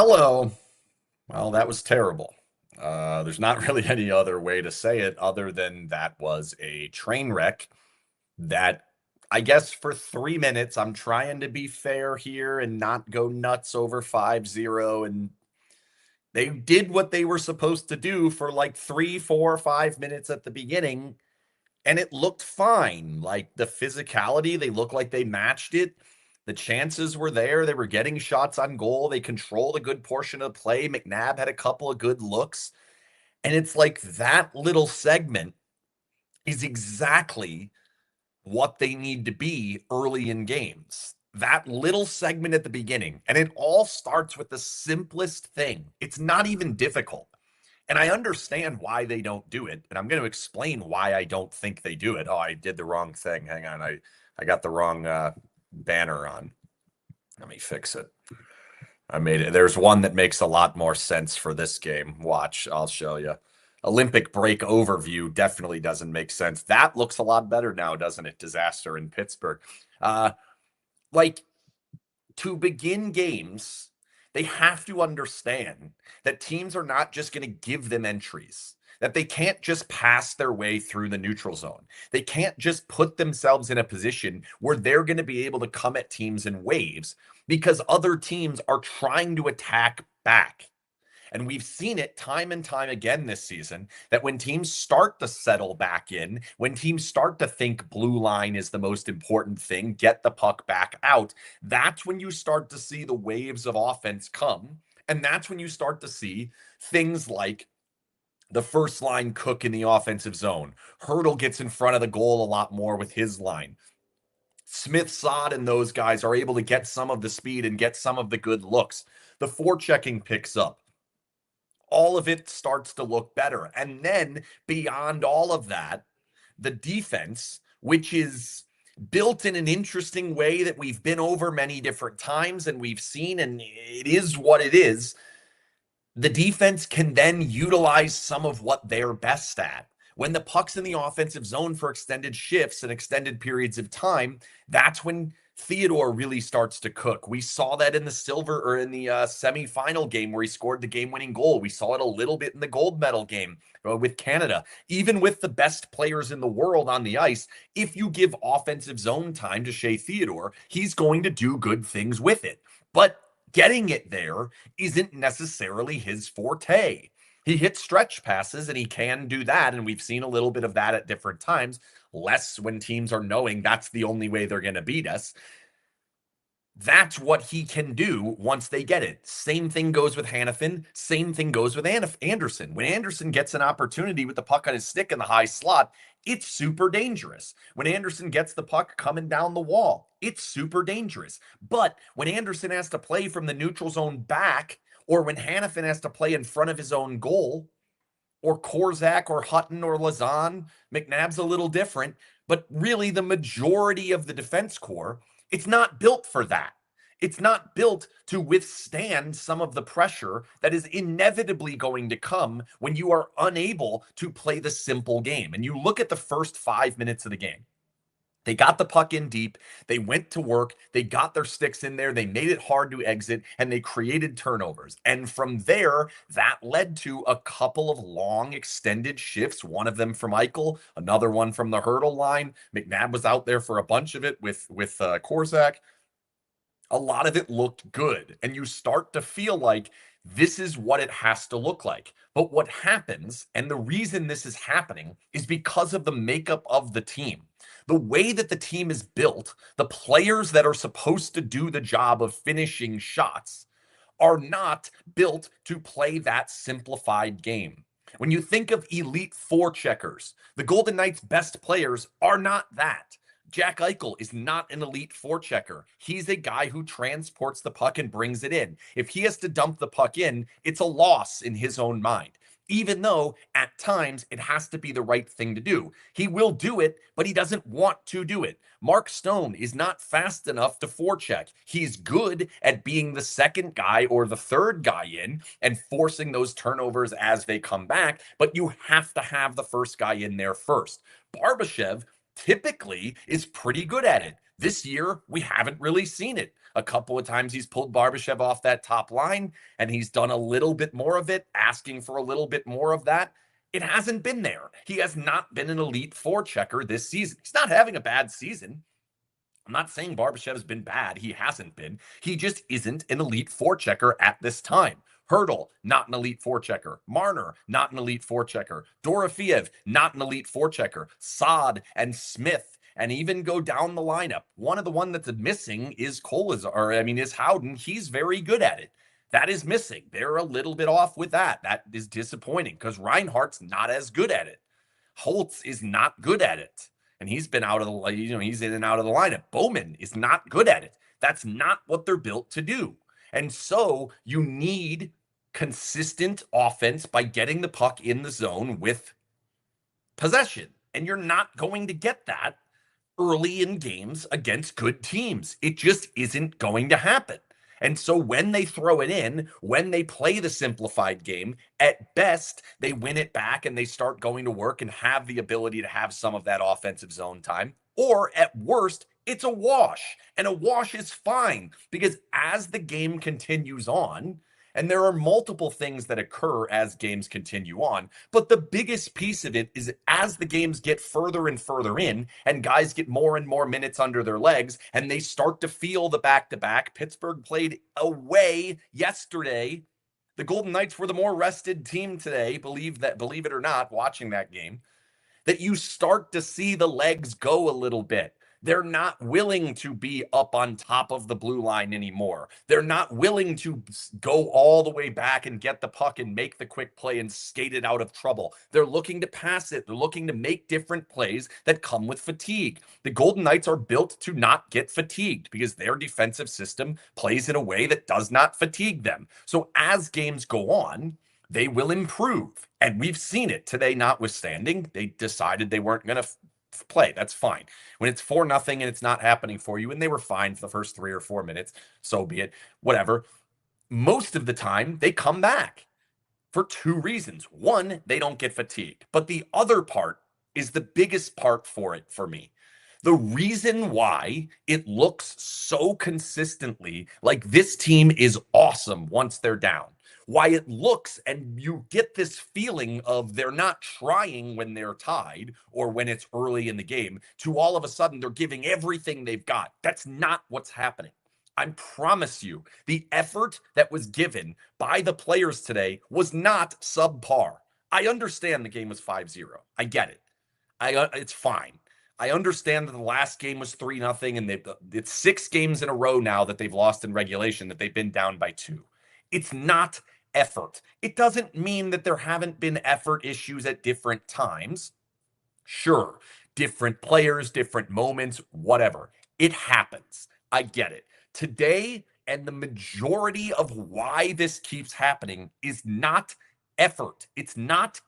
Hello. Well, that was terrible. There's not really any other way to say it other than that was a train wreck that I guess for 3 minutes, I'm trying to be fair here and not go nuts over 5-0. And they did what they were supposed to do for like 3, 4, 5 minutes at the beginning, and it looked fine. Like the physicality, they looked like they matched it. The chances were there. They were getting shots on goal. They controlled a good portion of the play. McNabb had a couple of good looks. And it's like that little segment is exactly what they need to be early in games. That little segment at the beginning. And it all starts with the simplest thing. It's not even difficult. And I understand why they don't do it. And I'm going to explain why I don't think they do it. Oh, I did the wrong thing. Hang on. I got the wrong banner on. Let me fix it. I made it. There's one that makes a lot more sense for this game. Watch, I'll show you. Olympic break overview definitely doesn't make sense. That looks a lot better now, doesn't it? Disaster in Pittsburgh. Uh, like to begin games, they have to understand that teams are not just going to give them entries, that they can't just pass their way through the neutral zone. They can't just put themselves in a position where they're going to be able to come at teams in waves because other teams are trying to attack back. And we've seen it time and time again this season that when teams start to settle back in, when teams start to think blue line is the most important thing, get the puck back out, that's when you start to see the waves of offense come. And that's when you start to see things like the first line cook in the offensive zone. Hurdle gets in front of the goal a lot more with his line. Smith, Sod, and those guys are able to get some of the speed and get some of the good looks. The forechecking picks up. All of it starts to look better. And then beyond all of that, the defense, which is built in an interesting way that we've been over many different times and we've seen, and it is what it is. The defense can then utilize some of what they're best at. When the puck's in the offensive zone for extended shifts and extended periods of time, that's when Theodore really starts to cook. We saw that in the silver or in the semifinal game where he scored the game-winning goal. We saw it a little bit in the gold medal game with Canada. Even with the best players in the world on the ice, if you give offensive zone time to Shea Theodore, he's going to do good things with it. But getting it there isn't necessarily his forte. He hits stretch passes and he can do that. And we've seen a little bit of that at different times, less when teams are knowing that's the only way they're going to beat us. That's what he can do once they get it. Same thing goes with Hanifin. Same thing goes with Anderson. When Anderson gets an opportunity with the puck on his stick in the high slot, it's super dangerous. When Anderson gets the puck coming down the wall, it's super dangerous. But when Anderson has to play from the neutral zone back, or when Hanifin has to play in front of his own goal, or Korzak or Hutton or Lazan, McNabb's a little different, but really the majority of the defense core, it's not built for that. It's not built to withstand some of the pressure that is inevitably going to come when you are unable to play the simple game. And you look at the first 5 minutes of the game. They got the puck in deep. They went to work. They got their sticks in there. They made it hard to exit and they created turnovers. And from there, that led to a couple of long extended shifts. One of them from Eichel, another one from the hurdle line. McNabb was out there for a bunch of it with Korzak. A lot of it looked good. And you start to feel like this is what it has to look like. But what happens, and the reason this is happening, is because of the makeup of the team. The way that the team is built, the players that are supposed to do the job of finishing shots are not built to play that simplified game. When you think of elite forecheckers, the Golden Knights' best players are not that. Jack Eichel is not an elite forechecker. He's a guy who transports the puck and brings it in. If he has to dump the puck in, it's a loss in his own mind. Even though at times it has to be the right thing to do. He will do it, but he doesn't want to do it. Mark Stone is not fast enough to forecheck. He's good at being the second guy or the third guy in and forcing those turnovers as they come back, but you have to have the first guy in there first. Barbashev typically is pretty good at it. This year, we haven't really seen it. A couple of times he's pulled Barbashev off that top line, and he's done a little bit more of it, asking for a little bit more of that. It hasn't been there. He has not been an elite forechecker this season. He's not having a bad season. I'm not saying Barbashev has been bad. He hasn't been. He just isn't an elite forechecker at this time. Hurdle, not an elite forechecker. Marner, not an elite forechecker. Dorofeev, not an elite forechecker. Saad and Smith, and even go down the lineup. One of the one that's missing is is Howden. He's very good at it. That is missing. They're a little bit off with that. That is disappointing because Reinhardt's not as good at it. Holtz is not good at it. And he's been out of the, he's in and out of the lineup. Bowman is not good at it. That's not what they're built to do. And so you need consistent offense by getting the puck in the zone with possession. And you're not going to get that early in games against good teams. It just isn't going to happen. And so when they throw it in, when they play the simplified game, at best, they win it back and they start going to work and have the ability to have some of that offensive zone time. Or at worst, it's a wash. And a wash is fine because as the game continues on, and there are multiple things that occur as games continue on. But the biggest piece of it is as the games get further and further in, and guys get more and more minutes under their legs, and they start to feel the back-to-back. Pittsburgh played away yesterday. The Golden Knights were the more rested team today, believe it or not, watching that game, that you start to see the legs go a little bit. They're not willing to be up on top of the blue line anymore. They're not willing to go all the way back and get the puck and make the quick play and skate it out of trouble. They're looking to pass it. They're looking to make different plays that come with fatigue. The Golden Knights are built to not get fatigued because their defensive system plays in a way that does not fatigue them. So as games go on, they will improve. And we've seen it today, notwithstanding. They decided they weren't going to play. That's fine. When it's 4-0 and it's not happening for you, and they were fine for the first 3 or 4 minutes, so be it, whatever. Most of the time, they come back for 2 reasons. One, they don't get fatigued. But the other part is the biggest part for it for me. The reason why it looks so consistently like this team is awesome once they're down, why it looks and you get this feeling of they're not trying when they're tied or when it's early in the game to all of a sudden they're giving everything they've got. That's not what's happening. I promise you, the effort that was given by the players today was not subpar. I understand the game was 5-0. I get it. It's fine. I understand that the last game was 3-0 and it's 6 games in a row now that they've lost in regulation, that they've been down by 2. It's not effort. It doesn't mean that there haven't been effort issues at different times. Sure, different players, different moments, whatever. It happens. I get it. Today, and the majority of why this keeps happening is not effort. It's not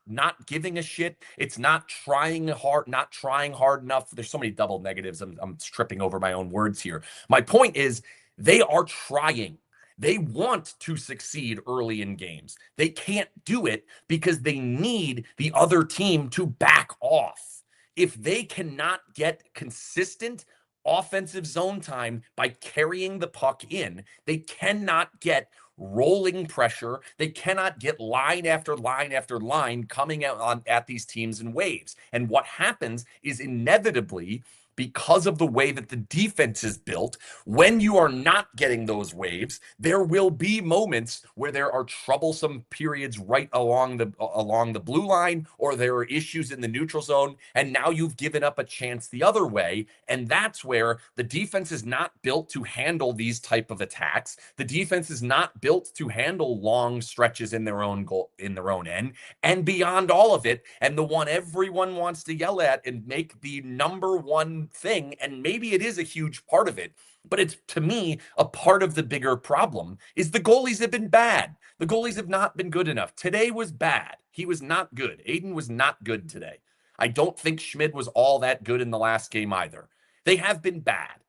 giving a shit. It's not trying hard enough. There's so many double negatives. I'm tripping over my own words here. My point is they are trying. They want to succeed early in games. They can't do it because they need the other team to back off. If they cannot get consistent offensive zone time by carrying the puck in, they cannot get rolling pressure. They cannot get line after line after line coming out at these teams in waves. And what happens is inevitably, because of the way that the defense is built, when you are not getting those waves, there will be moments where there are troublesome periods right along the blue line, or there are issues in the neutral zone, and now you've given up a chance the other way, and that's where the defense is not built to handle these type of attacks. The defense is not built to handle long stretches in their own goal, in their own end, and beyond all of it, and the one everyone wants to yell at and make the number one thing, and maybe it is a huge part of it, but it's, to me, a part of the bigger problem is the goalies have been bad. The goalies have not been good enough. Today was bad. He was not good. Aiden was not good today. I don't think Schmid was all that good in the last game either. They have been bad,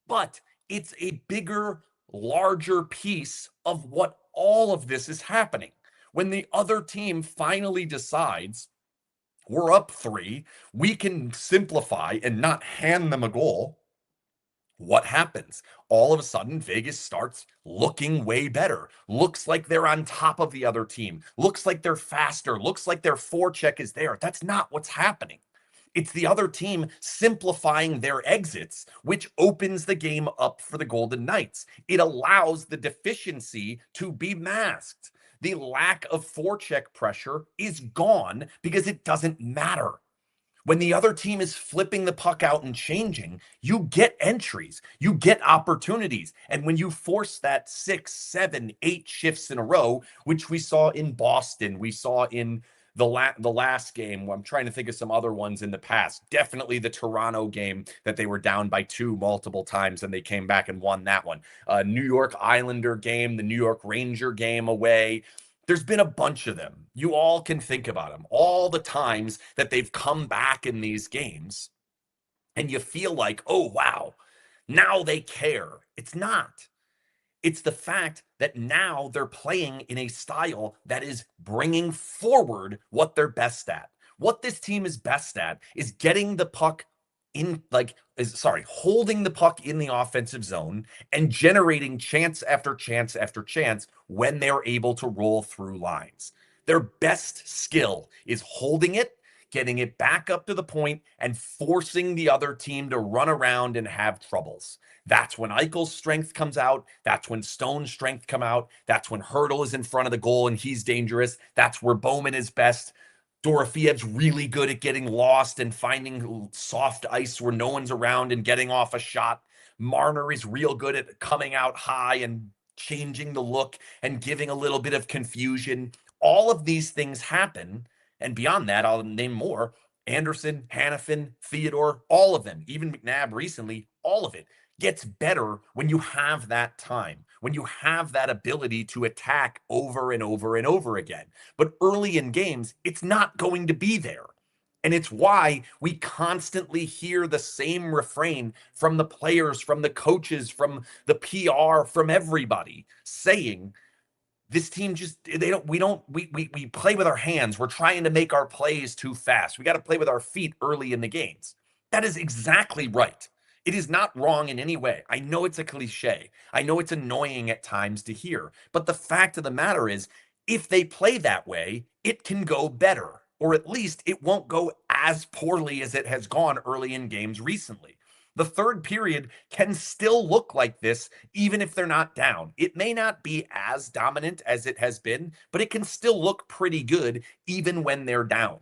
but it's a bigger, larger piece of what all of this is happening. When the other team finally decides, We're up 3. We can simplify and not hand them a goal. What happens? All of a sudden, Vegas starts looking way better. Looks like they're on top of the other team. Looks like they're faster. Looks like their forecheck is there. That's not what's happening. It's the other team simplifying their exits, which opens the game up for the Golden Knights. It allows the deficiency to be masked. The lack of forecheck pressure is gone because it doesn't matter. When the other team is flipping the puck out and changing, you get entries, you get opportunities. And when you force that 6, 7, 8 shifts in a row, which we saw in Boston, we saw in the last game. I'm trying to think of some other ones in the past. Definitely the Toronto game that they were down by 2 multiple times and they came back and won that one. New York Islander game, the New York Ranger game away. There's been a bunch of them. You all can think about them. All the times that they've come back in these games and you feel like, oh, wow, now they care. It's not. It's the fact that now they're playing in a style that is bringing forward what they're best at. What this team is best at is getting the puck in, holding the puck in the offensive zone and generating chance after chance after chance when they're able to roll through lines. Their best skill is holding it, getting it back up to the point, and forcing the other team to run around and have troubles. That's when Eichel's strength comes out. That's when Stone's strength come out. That's when Hurdle is in front of the goal and he's dangerous. That's where Bowman is best. Dorofiev's really good at getting lost and finding soft ice where no one's around and getting off a shot. Marner is real good at coming out high and changing the look and giving a little bit of confusion. All of these things happen. And beyond that, I'll name more. Anderson, Hannafin, Theodore, all of them, even McNabb recently, all of it gets better when you have that time, when you have that ability to attack over and over and over again. But early in games, it's not going to be there. And it's why we constantly hear the same refrain from the players, from the coaches, from the PR, from everybody saying, this team just we play with our hands. We're trying to make our plays too fast. We got to play with our feet early in the games. That is exactly right. It is not wrong in any way. I know it's a cliche. I know it's annoying at times to hear, but the fact of the matter is, if they play that way, it can go better, or at least it won't go as poorly as it has gone early in games recently. The third period can still look like this, even if they're not down. It may not be as dominant as it has been, but it can still look pretty good, even when they're down.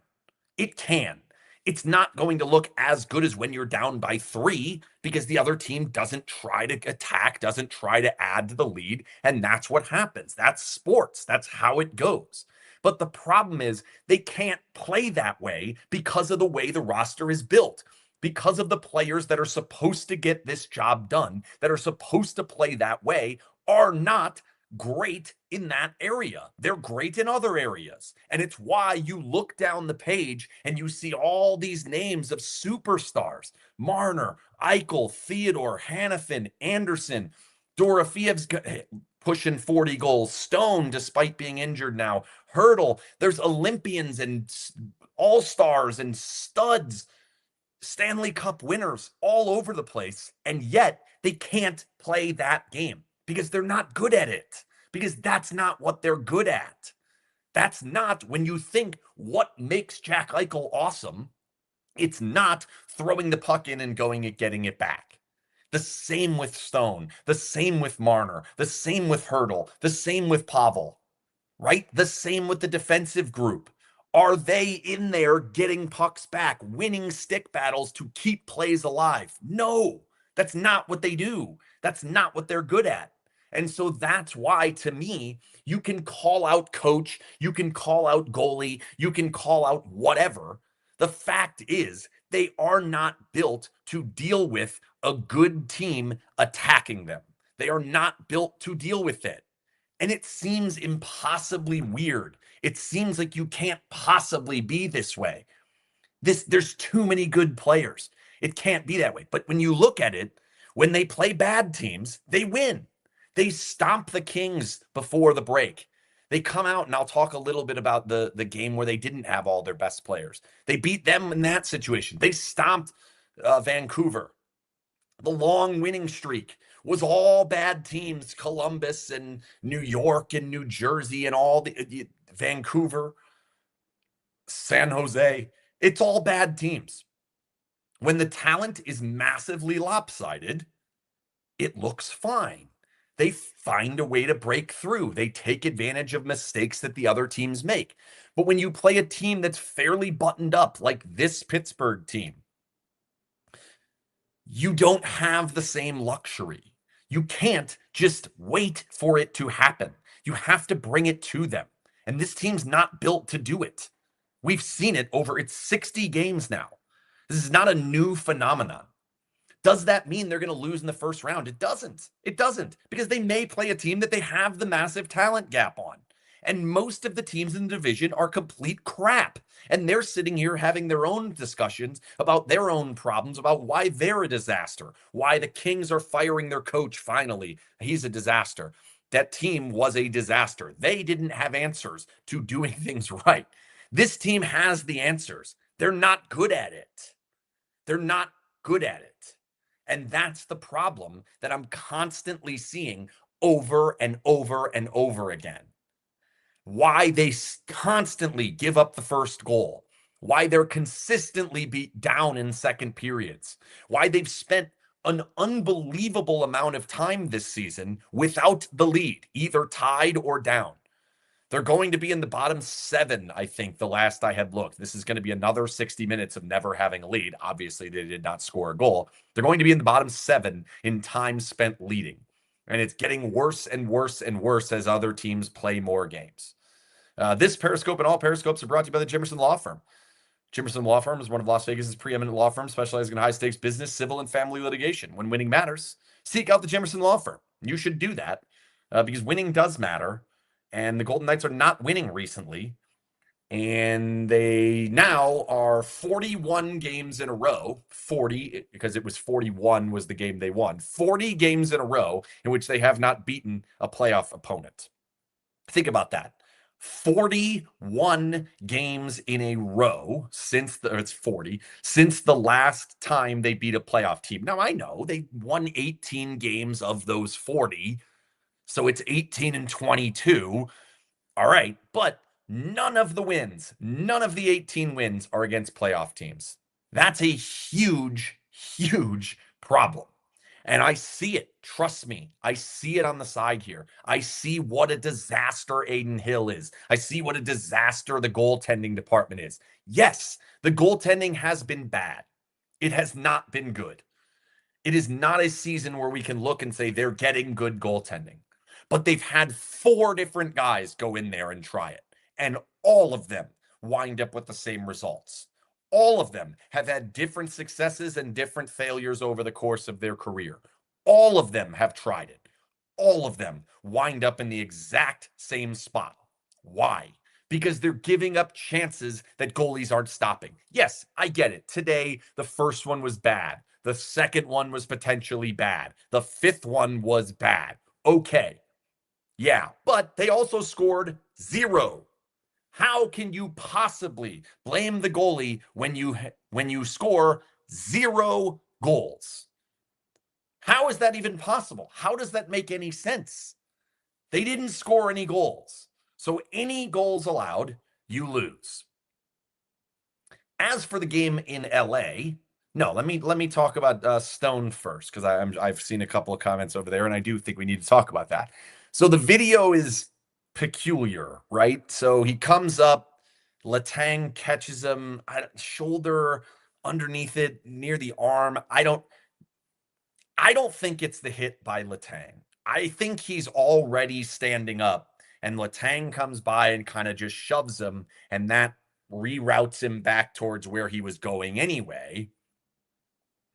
It can. It's not going to look as good as when you're down by 3 because the other team doesn't try to attack, doesn't try to add to the lead. And that's what happens. That's sports. That's how it goes. But the problem is they can't play that way because of the way the roster is built, because of the players that are supposed to get this job done, that are supposed to play that way, are not great in that area. They're great in other areas. And it's why you look down the page and you see all these names of superstars: Marner, Eichel, Theodore, Hannafin, Anderson, Dorofiev's pushing 40 goals, Stone, despite being injured now, Hurdle. There's Olympians and all-stars and studs, Stanley Cup winners all over the place. And yet they can't play that game because they're not good at it, because that's not what they're good at. That's not, when you think what makes Jack Eichel awesome, it's not throwing the puck in and going and getting it back. The same with Stone, the same with Marner, the same with Hurdle, the same with Pavel, right? The same with the defensive group. Are they in there getting pucks back, winning stick battles to keep plays alive? No, that's not what they do. That's not what they're good at. And so that's why, to me, you can call out coach, you can call out goalie, you can call out whatever. The fact is, they are not built to deal with a good team attacking them. They are not built to deal with it. And it seems impossibly weird. It seems like you can't possibly be this way. There's too many good players. It can't be that way. But when you look at it, when they play bad teams, they win. They stomp the Kings before the break. They come out, and I'll talk a little bit about the game where they didn't have all their best players. They beat them in that situation. They stomped Vancouver. The long winning streak was all bad teams, Columbus and New York and New Jersey and all the Vancouver, San Jose. It's all bad teams. When the talent is massively lopsided, it looks fine. They find a way to break through. They take advantage of mistakes that the other teams make. But when you play a team that's fairly buttoned up, like this Pittsburgh team, you don't have the same luxury. You can't just wait for it to happen. You have to bring it to them. And this team's not built to do it. We've seen it over its 60 games now. This is not a new phenomenon. Does that mean they're going to lose in the first round? It doesn't. It doesn't, because they may play a team that they have the massive talent gap on. And most of the teams in the division are complete crap. And they're sitting here having their own discussions about their own problems, about why they're a disaster, why the Kings are firing their coach finally. He's a disaster. That team was a disaster. They didn't have answers to doing things right. This team has the answers. They're not good at it. They're not good at it. And that's the problem that I'm constantly seeing over and over and over again. Why they constantly give up the first goal, why they're consistently beat down in second periods, why they've spent an unbelievable amount of time this season without the lead, either tied or down. They're going to be in the bottom 7, I think, the last I had looked. This is going to be another 60 minutes of never having a lead. Obviously, they did not score a goal. They're going to be in the bottom 7 in time spent leading. And it's getting worse and worse and worse as other teams play more games. This Periscope and all Periscopes are brought to you by the Jimmerson Law Firm. Jimmerson Law Firm is one of Las Vegas's preeminent law firms specializing in high-stakes business, civil, and family litigation. When winning matters, seek out the Jimmerson Law Firm. You should do that because winning does matter. And the Golden Knights are not winning recently. And they now are 41 games in a row, 40, because it was 41 was the game they won, 40 games in a row in which they have not beaten a playoff opponent. Think about that. 41 games in a row since it's 40 since the last time they beat a playoff team. Now I know they won 18 games of those 40, so it's 18 and 22. All right, but none of the wins, none of the 18 wins are against playoff teams. That's a huge, huge problem. And I see it. Trust me. I see it on the side here. I see what a disaster Aiden Hill is. I see what a disaster the goaltending department is. Yes, the goaltending has been bad. It has not been good. It is not a season where we can look and say they're getting good goaltending. But they've had 4 different guys go in there and try it. And all of them wind up with the same results. All of them have had different successes and different failures over the course of their career. All of them have tried it. All of them wind up in the exact same spot. Why? Because they're giving up chances that goalies aren't stopping. Yes, I get it. Today, the first one was bad. The second one was potentially bad. The 5th one was bad. Okay. Yeah, but they also scored 0. How can you possibly blame the goalie when you score 0 goals? How is that even possible? How does that make any sense? They didn't score any goals. So any goals allowed, you lose. As for the game in LA, no, let me talk about Stone first, because I've seen a couple of comments over there, and I do think we need to talk about that. So the video is peculiar, right? So he comes up, Letang catches him, shoulder underneath it, near the arm. I don't think it's the hit by Letang. I think he's already standing up, and Letang comes by and kind of just shoves him, and that reroutes him back towards where he was going anyway.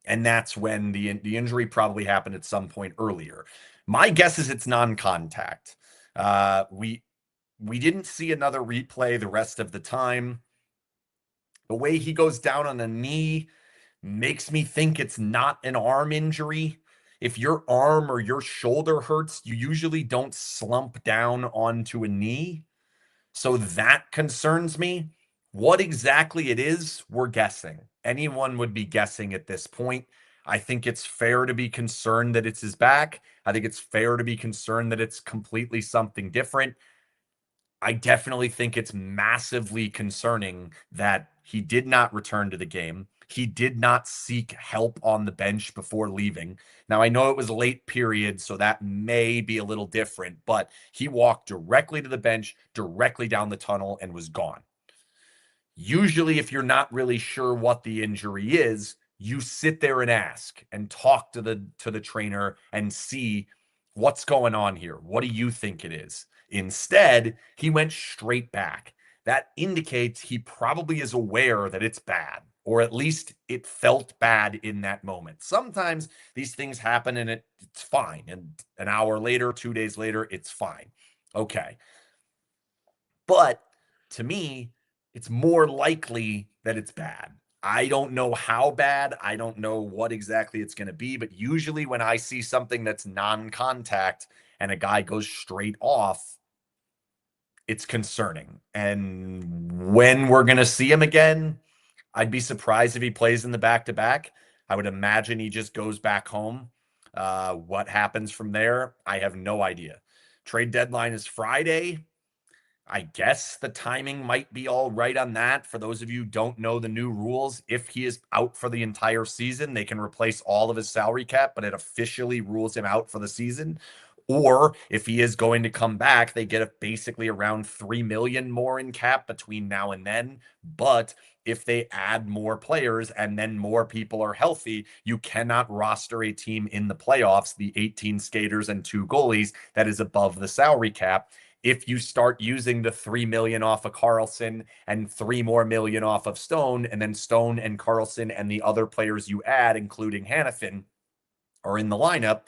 And that's when the injury probably happened at some point earlier. My guess is it's non-contact. We didn't see another replay the rest of the time. The way he goes down on a knee makes me think it's not an arm injury. if your arm or your shoulder hurts, you usually don't slump down onto a knee. So that concerns me. What exactly it is, we're guessing. Anyone would be guessing at this point. I think it's fair to be concerned that it's his back. I think it's fair to be concerned that it's completely something different. I definitely think it's massively concerning that he did not return to the game. He did not seek help on the bench before leaving. Now, I know it was a late period, so that may be a little different, but he walked directly to the bench, directly down the tunnel, and was gone. Usually, if you're not really sure what the injury is, you sit there and ask and talk to the trainer and see what's going on here. What do you think it is? Instead, he went straight back. That indicates he probably is aware that it's bad, or at least it felt bad in that moment. Sometimes these things happen and it's fine. And an hour later, 2 days later, it's fine. Okay. But to me, it's more likely that it's bad. I don't know how bad. I don't know what exactly it's going to be. But usually, when I see something that's non contact and a guy goes straight off, it's concerning. And when we're going to see him again, I'd be surprised if he plays in the back to back. I would imagine he just goes back home. What happens from there? I have no idea. Trade deadline is Friday. I guess the timing might be all right on that. For those of you who don't know the new rules, if he is out for the entire season, they can replace all of his salary cap, but it officially rules him out for the season. Or if he is going to come back, they get basically around 3 million more in cap between now and then. But if they add more players and then more people are healthy, you cannot roster a team in the playoffs, the 18 skaters and 2 goalies, that is above the salary cap. If you start using the 3 million off of Carlson and 3 more million off of Stone, and then Stone and Carlson and the other players you add, including Hanifin, are in the lineup,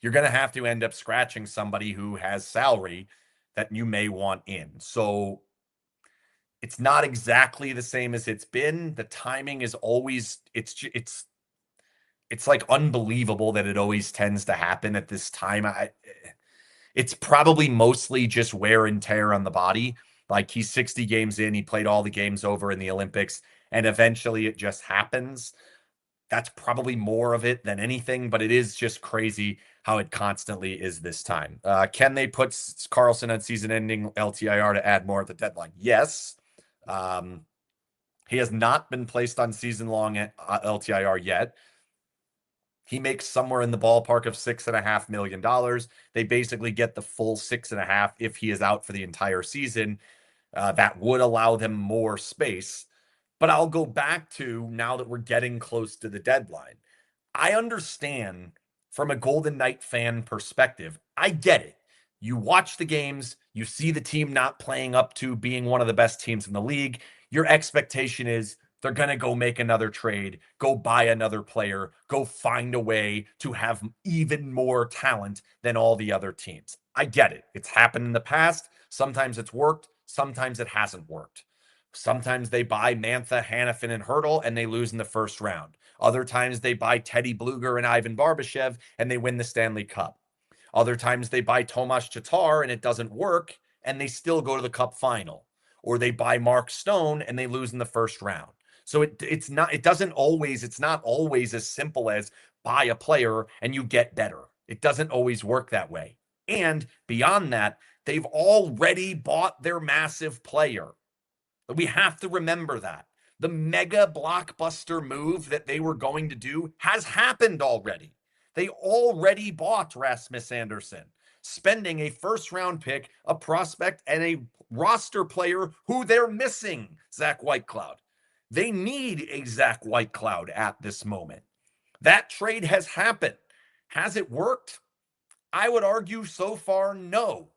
you're going to have to end up scratching somebody who has salary that you may want in. So it's not exactly the same as it's been. The timing is always, it's like unbelievable that it always tends to happen at this time. It's probably mostly just wear and tear on the body. Like, he's 60 games in, he played all the games over in the Olympics, and eventually it just happens. That's probably more of it than anything, but it is just crazy how it constantly is this time. Can they put Carlson on season-ending LTIR to add more at the deadline? Yes. He has not been placed on season-long LTIR yet. He makes somewhere in the ballpark of $6.5 million. They basically get the full 6.5 if he is out for the entire season. That would allow them more space. But I'll go back to, now that we're getting close to the deadline, I understand from a Golden Knight fan perspective. I get it. You watch the games, you see the team not playing up to being one of the best teams in the league. Your expectation is they're going to go make another trade, go buy another player, go find a way to have even more talent than all the other teams. I get it. It's happened in the past. Sometimes it's worked, sometimes it hasn't worked. Sometimes they buy Mantha, Hanifin, and Hurdle, and they lose in the first round. Other times they buy Teddy Bluger and Ivan Barbashev, and they win the Stanley Cup. Other times they buy Tomas Tatar, and it doesn't work, and they still go to the Cup final. Or they buy Mark Stone, and they lose in the first round. So it's not always as simple as buy a player and you get better. It doesn't always work that way. And beyond that, they've already bought their massive player. We have to remember that. The mega blockbuster move that they were going to do has happened already. They already bought Rasmus Anderson, spending a first round pick, a prospect, and a roster player who they're missing, Zach Whitecloud. They need a Zach Whitecloud at this moment. That trade has happened. Has it worked? I would argue so far, no.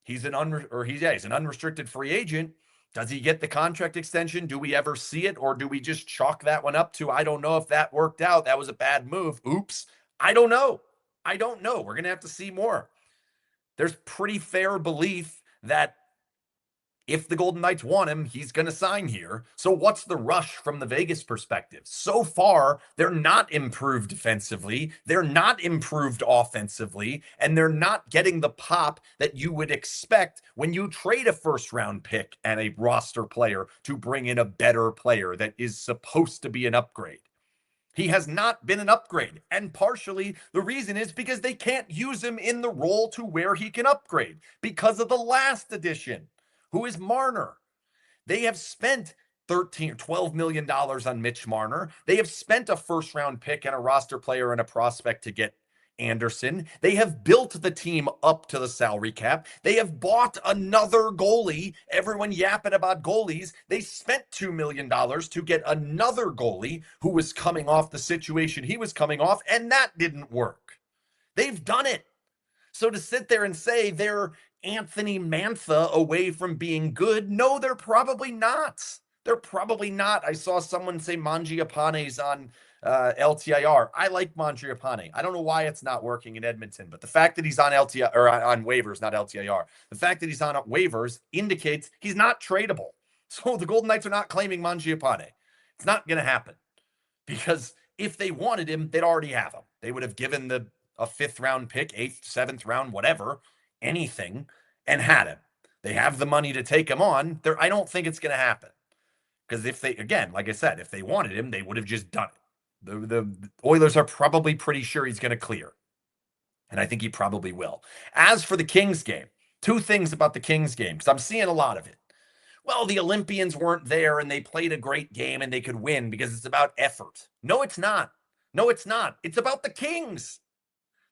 He's an unrestricted free agent. Does he get the contract extension? Do we ever see it? Or do we just chalk that one up to, I don't know if that worked out. That was a bad move. Oops. I don't know. We're going to have to see more. There's pretty fair belief that If the Golden Knights want him, he's going to sign here. So what's the rush from the Vegas perspective? So far, they're not improved defensively. They're not improved offensively. And they're not getting the pop that you would expect when you trade a first round pick and a roster player to bring in a better player that is supposed to be an upgrade. He has not been an upgrade. And partially the reason is because they can't use him in the role to where he can upgrade because of the last addition, who is Marner. They have spent 13 or 12 million dollars on Mitch Marner. They have spent a first round pick and a roster player and a prospect to get Anderson. They have built the team up to the salary cap. They have bought another goalie. Everyone yapping about goalies. They spent $2 million to get another goalie who was coming off the situation he was coming off, and that didn't work. They've done it. So to sit there and say they're Anthony Mantha away from being good, no, they're probably not. They're probably not. I saw someone say Mangiapane's on LTIR. I like Mangiapane. I don't know why it's not working in Edmonton, but the fact that he's on LTIR or on waivers, not LTIR, the fact that he's on waivers indicates he's not tradable. So the Golden Knights are not claiming Mangiapane. It's not going to happen because if they wanted him, they'd already have him. They would have given a 5th round pick, 8th, 7th round, whatever, anything, and had him. They have the money to take him on. I don't think it's going to happen. Because if they, again, like I said, if they wanted him, they would have just done it. The Oilers are probably pretty sure he's going to clear. And I think he probably will. As for the Kings game, 2 things about the Kings game, because I'm seeing a lot of it. Well, the Olympians weren't there and they played a great game and they could win because it's about effort. No, it's not. No, it's not. It's about the Kings.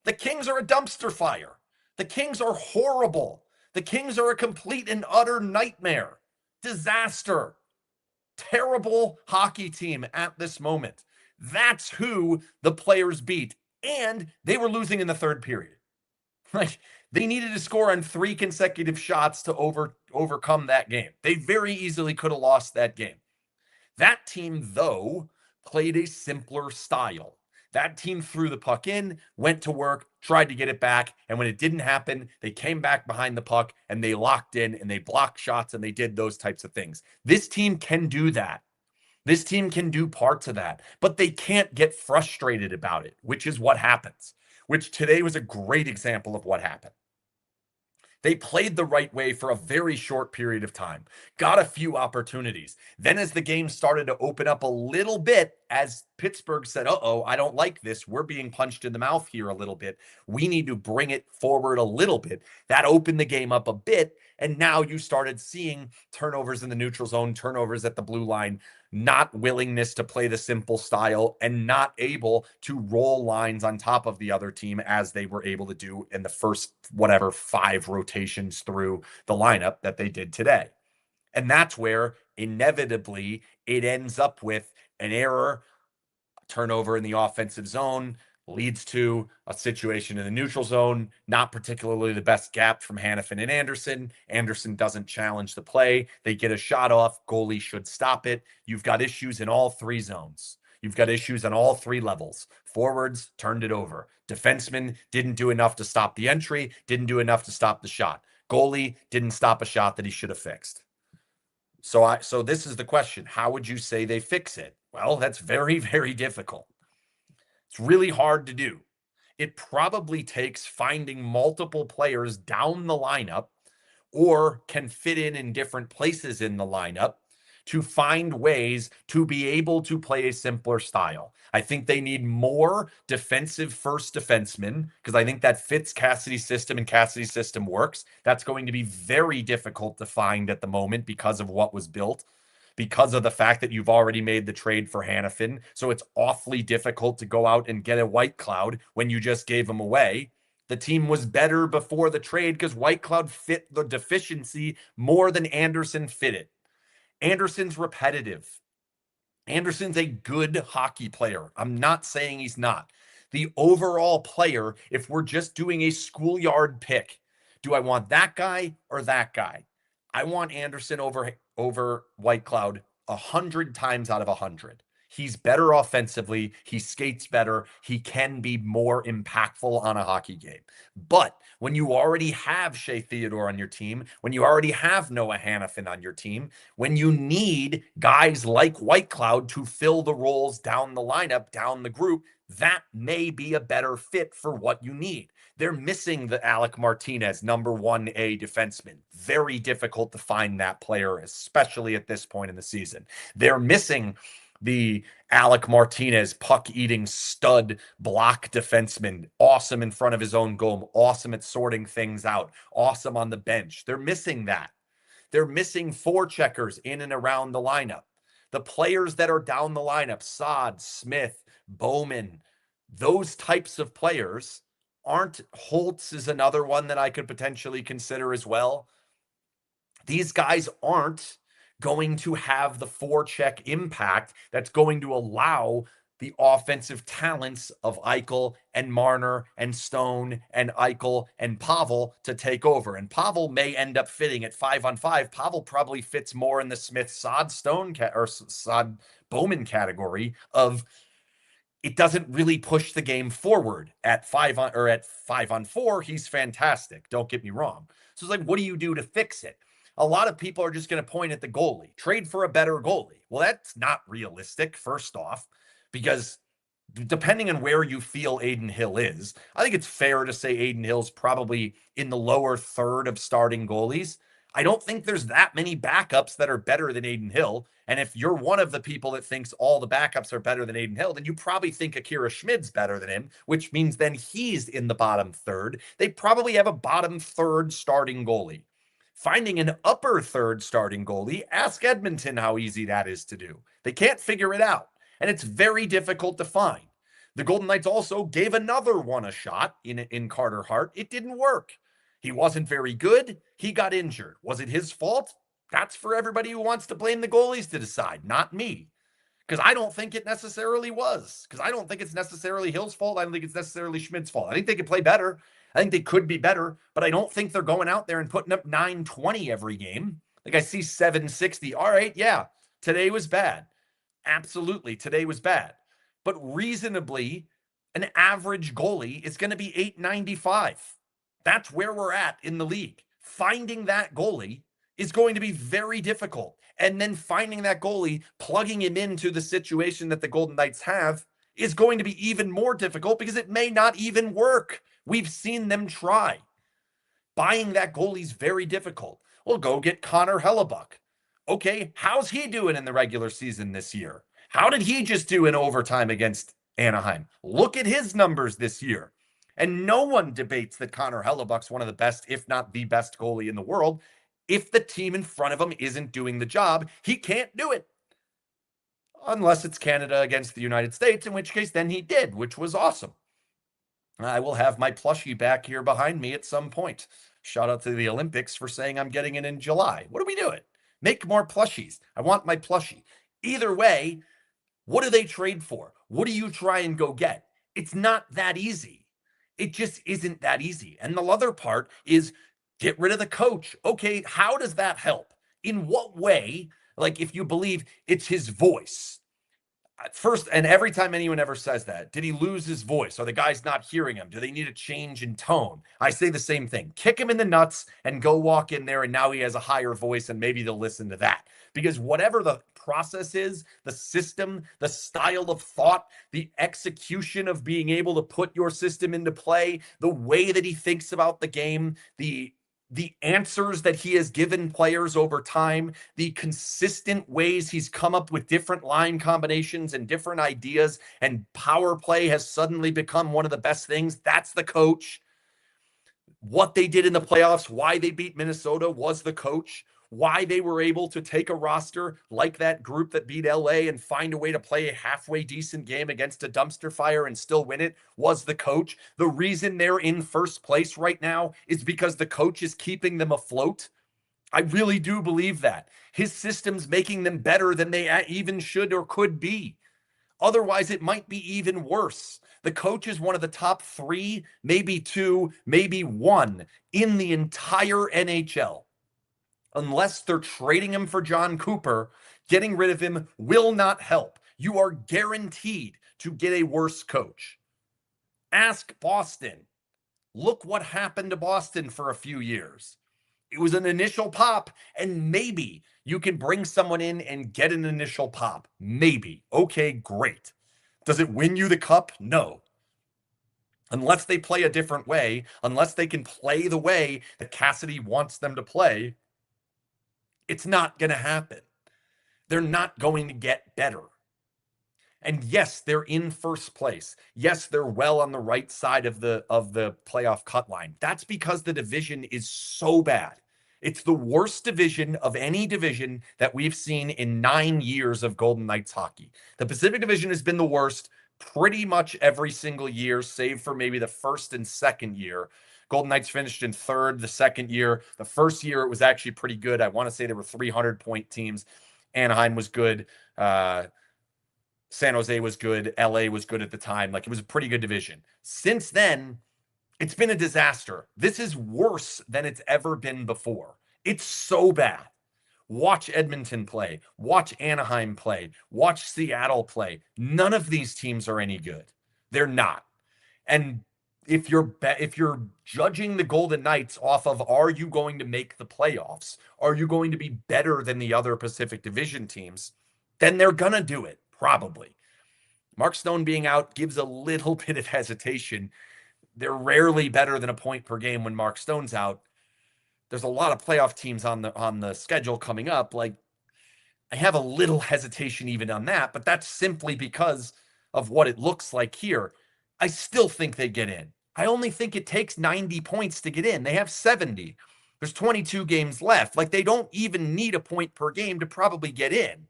The Kings are a dumpster fire. The Kings are horrible. The Kings are a complete and utter nightmare. Disaster. Terrible hockey team at this moment. That's who the players beat. And they were losing in the 3rd period. Like, they needed to score on 3 consecutive shots to overcome that game. They very easily could have lost that game. That team, though, played a simpler style. That team threw the puck in, went to work, tried to get it back, and when it didn't happen, they came back behind the puck and they locked in and they blocked shots and they did those types of things. This team can do that. This team can do parts of that, but they can't get frustrated about it, which is what happens, which today was a great example of what happened. They played the right way for a very short period of time, got a few opportunities. Then, as the game started to open up a little bit, as Pittsburgh said, uh-oh, I don't like this. We're being punched in the mouth here a little bit. We need to bring it forward a little bit. That opened the game up a bit. And now you started seeing turnovers in the neutral zone, turnovers at the blue line, not willingness to play the simple style, and not able to roll lines on top of the other team as they were able to do in the first, 5 rotations through the lineup that they did today. And that's where inevitably it ends up with an error, turnover in the offensive zone, leads to a situation in the neutral zone, not particularly the best gap from Hanifin and Anderson. Anderson doesn't challenge the play. They get a shot off. Goalie should stop it. You've got issues in all 3 zones. You've got issues on all 3 levels. Forwards turned it over. Defenseman didn't do enough to stop the entry, didn't do enough to stop the shot. Goalie didn't stop a shot that he should have fixed. So this is the question. How would you say they fix it? Well, that's very, very difficult. It's really hard to do. It probably takes finding multiple players down the lineup or can fit in different places in the lineup to find ways to be able to play a simpler style. I think they need more defensive first defensemen because I think that fits Cassidy's system and Cassidy's system works. That's going to be very difficult to find at the moment because of what was built, because of the fact that you've already made the trade for Hanifin. So it's awfully difficult to go out and get a White Cloud when you just gave him away. The team was better before the trade because White Cloud fit the deficiency more than Anderson fit it. Anderson's repetitive. Anderson's a good hockey player. I'm not saying he's not. The overall player, if we're just doing a schoolyard pick, do I want that guy or that guy? I want Anderson over White Cloud 100 times out of 100. He's better offensively. He skates better. He can be more impactful on a hockey game. But when you already have Shea Theodore on your team, when you already have Noah Hannafin on your team, when you need guys like Whitecloud to fill the roles down the lineup, down the group, that may be a better fit for what you need. They're missing the Alec Martinez, number 1A defenseman. Very difficult to find that player, especially at this point in the season. They're missing the Alec Martinez puck-eating stud block defenseman, awesome in front of his own goal, awesome at sorting things out, awesome on the bench. They're missing that. They're missing forecheckers in and around the lineup. The players that are down the lineup, Saad, Smith, Bowman, those types of players aren't. Holtz is another one that I could potentially consider as well. These guys aren't going to have the forecheck impact that's going to allow the offensive talents of Eichel and Marner and Stone and Eichel and Pavel to take over. And Pavel may end up fitting at 5-on-5. Pavel probably fits more in the Smith Sod Stone or Sod Bowman category of it doesn't really push the game forward at 5-on-4. He's fantastic. Don't get me wrong. So it's like, what do you do to fix it? A lot of people are just going to point at the goalie, trade for a better goalie. Well, that's not realistic, first off, because depending on where you feel Aiden Hill is, I think it's fair to say Aiden Hill's probably in the lower third of starting goalies. I don't think there's that many backups that are better than Aiden Hill. And if you're one of the people that thinks all the backups are better than Aiden Hill, then you probably think Akira Schmid's better than him, which means then he's in the bottom third. They probably have a bottom third starting goalie. Finding an upper third starting goalie, ask Edmonton how easy that is to do. They can't figure it out, and it's very difficult to find. The Golden Knights also gave another one a shot in Carter Hart. It didn't work. He wasn't very good. He got injured. Was it his fault? That's for everybody who wants to blame the goalies to decide, not me. Because I don't think it necessarily was. Because I don't think it's necessarily Hill's fault. I don't think it's necessarily Schmid's fault. I think they could play better. I think they could be better, but I don't think they're going out there and putting up 920 every game. Like I see 760. All right, yeah, today was bad. Absolutely, today was bad. But reasonably, an average goalie is going to be 895. That's where we're at in the league. Finding that goalie is going to be very difficult. And then finding that goalie, plugging him into the situation that the Golden Knights have, is going to be even more difficult because it may not even work. We've seen them try. Buying that goalie is very difficult. Well, go get Connor Hellebuck. Okay, how's he doing in the regular season this year? How did he just do in overtime against Anaheim? Look at his numbers this year. And no one debates that Connor Hellebuck's one of the best, if not the best goalie in the world. If the team in front of him isn't doing the job, he can't do it. Unless it's Canada against the United States, in which case then he did, which was awesome. I will have my plushie back here behind me at some point. Shout out to the Olympics for saying I'm getting it in July. What are we doing? Make more plushies. I want my plushie. Either way, what do they trade for? What do you try and go get? It's not that easy. It just isn't that easy. And the other part is get rid of the coach. Okay, how does that help? In what way? Like if you believe it's his voice. First, and every time anyone ever says that, did he lose his voice? Are the guys not hearing him? Do they need a change in tone? I say the same thing. Kick him in the nuts and go walk in there, and now he has a higher voice, and maybe they'll listen to that. Because whatever the process is, the system, the style of thought, the execution of being able to put your system into play, the way that he thinks about the game, the answers that he has given players over time, the consistent ways he's come up with different line combinations and different ideas, and power play has suddenly become one of the best things. That's the coach. What they did in the playoffs, why they beat Minnesota was the coach. Why they were able to take a roster like that group that beat LA and find a way to play a halfway decent game against a dumpster fire and still win it was the coach. The reason they're in first place right now is because the coach is keeping them afloat. I really do believe that. His system's making them better than they even should or could be. Otherwise, it might be even worse. The coach is one of the top 3, maybe 2, maybe 1 in the entire NHL. Unless they're trading him for John Cooper, getting rid of him will not help. You are guaranteed to get a worse coach. Ask Boston. Look what happened to Boston for a few years. It was an initial pop, and maybe you can bring someone in and get an initial pop. Maybe. Okay, great. Does it win you the cup? No. Unless they play a different way, unless they can play the way that Cassidy wants them to play, it's not going to happen. They're not going to get better. And yes, they're in first place. Yes, they're well on the right side of the playoff cut line. That's because the division is so bad. It's the worst division of any division that we've seen in 9 years of Golden Knights hockey. The Pacific Division has been the worst pretty much every single year, save for maybe the first and second year. Golden Knights finished in third the second year. The first year, it was actually pretty good. I want to say there were 300-point teams. Anaheim was good. San Jose was good. LA was good at the time. Like, it was a pretty good division. Since then, it's been a disaster. This is worse than it's ever been before. It's so bad. Watch Edmonton play. Watch Anaheim play. Watch Seattle play. None of these teams are any good. They're not. And if you're judging the Golden Knights off of, are you going to make the playoffs? Are you going to be better than the other Pacific Division teams? Then they're going to do it, probably. Mark Stone being out gives a little bit of hesitation. They're rarely better than a point per game when Mark Stone's out. There's a lot of playoff teams on the schedule coming up. Like, I have a little hesitation even on that, but that's simply because of what it looks like here. I still think they get in. I only think it takes 90 points to get in. They have 70. There's 22 games left. Like, they don't even need a point per game to probably get in.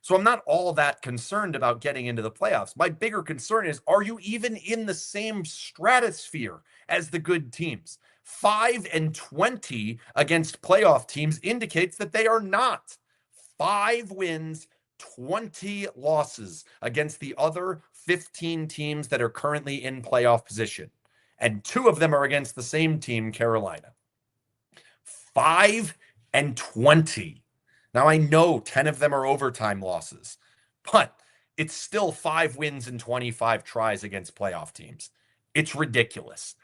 So I'm not all that concerned about getting into the playoffs. My bigger concern is, are you even in the same stratosphere as the good teams? 5-20 against playoff teams indicates that they are not. 5 wins, 20 losses against the other 15 teams that are currently in playoff position. And 2 of them are against the same team, Carolina. 5-20. Now, I know 10 of them are overtime losses, but it's still 5 wins and 25 tries against playoff teams. It's ridiculous.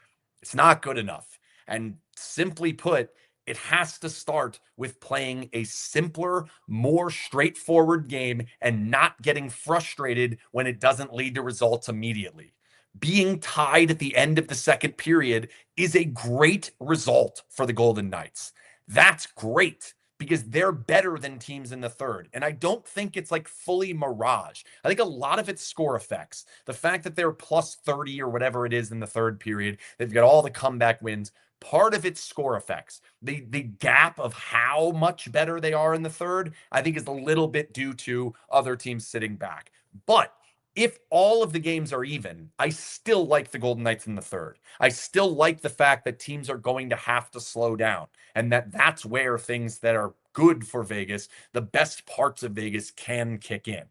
It's not good enough. And simply put, it has to start with playing a simpler, more straightforward game and not getting frustrated when it doesn't lead to results immediately. Being tied at the end of the second period is a great result for the Golden Knights. That's great, because they're better than teams in the third. And I don't think it's like fully mirage. I think a lot of it's score effects. The fact that they're plus 30 or whatever it is in the third period, they've got all the comeback wins. Part of it's score effects. The gap of how much better they are in the third, I think, is a little bit due to other teams sitting back. But if all of the games are even, I still like the Golden Knights in the third. I still like the fact that teams are going to have to slow down, and that's where things that are good for Vegas, the best parts of Vegas, can kick in.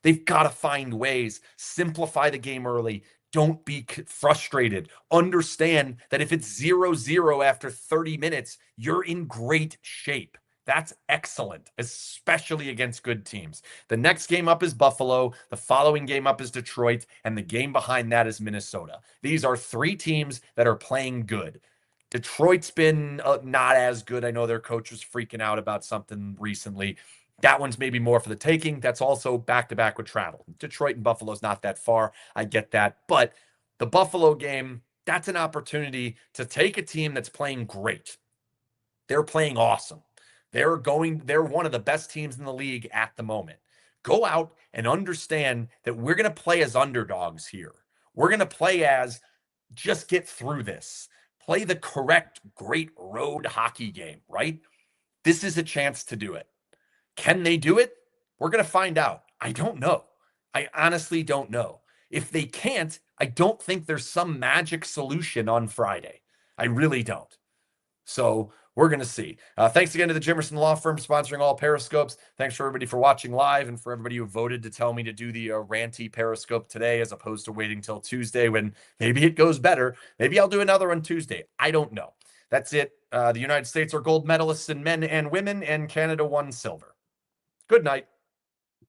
They've got to find ways, simplify the game early. Don't be frustrated. Understand that if it's 0-0 after 30 minutes, you're in great shape. That's excellent, especially against good teams. The next game up is Buffalo. The following game up is Detroit. And the game behind that is Minnesota. These are 3 teams that are playing good. Detroit's been not as good. I know their coach was freaking out about something recently. That one's maybe more for the taking. That's also back-to-back with travel. Detroit and Buffalo's not that far. I get that. But the Buffalo game, that's an opportunity to take a team that's playing great. They're playing awesome. They're one of the best teams in the league at the moment. Go out and understand that we're going to play as underdogs here. We're going to play as, just get through this. Play the correct, great road hockey game, right? This is a chance to do it. Can they do it? We're going to find out. I don't know. I honestly don't know. If they can't, I don't think there's some magic solution on Friday. I really don't. So we're going to see. Thanks again to the Jimmerson Law Firm sponsoring all Periscopes. Thanks for everybody for watching live, and for everybody who voted to tell me to do the ranty Periscope today as opposed to waiting till Tuesday when maybe it goes better. Maybe I'll do another on Tuesday. I don't know. That's it. The United States are gold medalists in men and women, and Canada won silver. Good night.